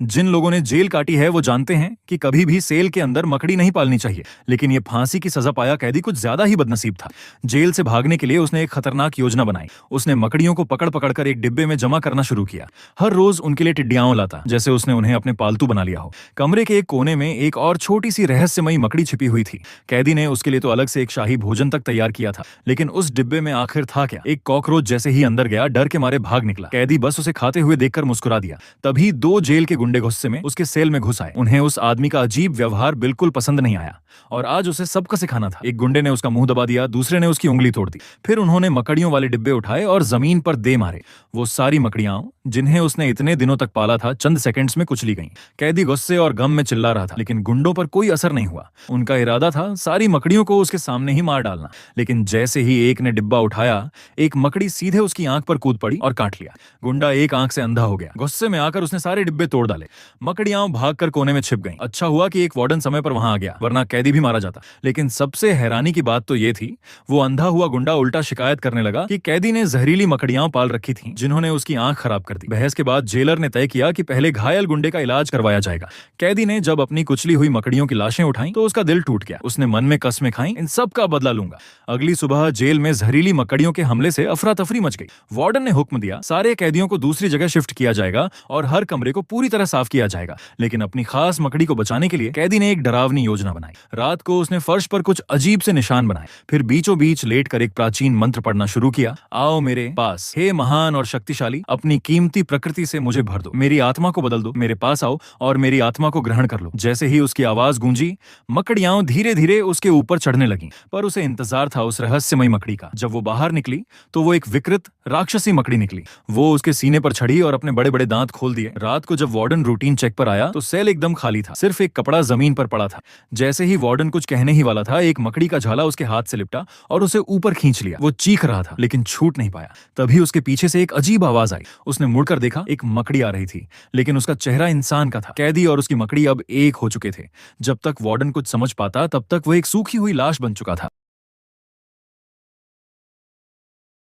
जिन लोगों ने जेल काटी है वो जानते हैं कि कभी भी सेल के अंदर मकड़ी नहीं पालनी चाहिए, लेकिन ये फांसी की सजा पाया कैदी कुछ ज्यादा ही बदनसीब था। जेल से भागने के लिए उसने एक खतरनाक योजना बनाई। उसने मकड़ियों को पकड़ पकड़ कर एक डिब्बे में जमा करना शुरू किया। हर रोज उनके लिए टिड्डियां लाता, जैसे उसने उन्हें अपने पालतू बना लिया हो। कमरे के एक कोने में एक और छोटी सी रहस्यमयी मकड़ी छिपी हुई थी। कैदी ने उसके लिए तो अलग से एक शाही भोजन तक तैयार किया था, लेकिन उस डिब्बे में आखिर था क्या? एक कॉकरोच जैसे ही अंदर गया, डर के मारे भाग निकला। कैदी बस उसे खाते हुए देखकर मुस्कुरा दिया। तभी दो जेल के गुंडे गुस्से में उसके सेल में घुस आए। उन्हें उस आदमी का अजीब व्यवहार बिल्कुल पसंद नहीं आया और आज उसे सबका सिखाना था। एक गुंडे ने उसका मुंह दबा दिया, दूसरे ने उसकी उंगली तोड़ दी। फिर उन्होंने मकड़ियों वाले डिब्बे उठाए और जमीन पर दे मारे। वो सारी मकड़ियां जिन्हें उसने इतने दिनों तक पाला था, चंद सेकंड्स में कुचली गईं। कैदी गुस्से और गम में चिल्ला रहा था, लेकिन गुंडों पर कोई असर नहीं हुआ। उनका इरादा था सारी मकड़ियों को उसके सामने ही मार डालना, लेकिन जैसे ही एक ने डिब्बा उठाया, एक मकड़ी सीधे उसकी आंख पर कूद पड़ी और काट लिया। गुंडा एक आंख से अंधा हो गया। गुस्से में आकर उसने सारे डिब्बे तोड़ डाले। मकड़ियां भागकर कोने में छिप गईं। अच्छा हुआ कि एक वार्डन समय पर वहां आ गया, वरना कैदी भी मारा जाता। लेकिन सबसे हैरानी की बात तो ये थी, वो अंधा हुआ गुंडा उल्टा शिकायत करने लगा कि कैदी ने जहरीली मकड़ियां पाल रखी थीं, जिन्होंने उसकी आंख खराब कर दी। बहस के बाद जेलर ने तय किया कि पहले घायल गुंडे का इलाज करवाया जाएगा। कैदी ने जब अपनी कुचली हुई मकड़ियों की लाशें उठाई तो उसका दिल टूट गया। उसने मन में कस्में खाई, इन सब का बदला लूंगा। अगली सुबह जेल में जहरीली मकड़ियों के हमले से अफरा तफरी मच गई। वार्डन ने हुक्म दिया, सारे कैदियों को दूसरी जगह शिफ्ट किया जाएगा और हर कमरे को पूरी तरह साफ किया जाएगा। लेकिन अपनी खास मकड़ी को बचाने के लिए कैदी ने एक डरावनी योजना बनाई। रात को उसने फर्श पर कुछ अजीब से निशान बनाए, फिर बीचों बीच लेटकर एक प्राचीन मंत्र पढ़ना शुरू किया। आओ मेरे पास, हे महान और शक्तिशाली, अपनी कीमती प्रकृति से मुझे भर दो, मेरी आत्मा को बदल दो, मेरे पास आओ और मेरी आत्मा को ग्रहण कर लो। जैसे ही उसकी आवाज गूंजी, मकड़ियां धीरे धीरे उसके ऊपर चढ़ने लगीं, पर उसे इंतजार था उस रहस्यमयी मकड़ी का। जब वो बाहर निकली तो वो एक विकृत राक्षसी मकड़ी निकली। वो उसके सीने पर चढ़ी और अपने बड़े बड़े दांत खोल दिए। रात को जब वार्डन रूटीन चेक पर आया तो सेल एकदम खाली था, सिर्फ एक कपड़ा जमीन पर पड़ा था। जैसे ही वार्डन कुछ कहने ही वाला था, एक मकड़ी का झाला उसके हाथ से लिपटा और उसे ऊपर खींच लिया। वो चीख रहा था, लेकिन छूट नहीं पाया। तभी उसके पीछे से एक अजीब आवाज आई। उसने मुड़कर देखा, एक मकड़ी आ रही थी, लेकिन उसका चेहरा इंसान का था। कैदी और उसकी मकड़ी अब एक हो चुके थे। जब तक वार्डन कुछ समझ पाता, तब तक वो एक सूखी हुई लाश बन चुका था।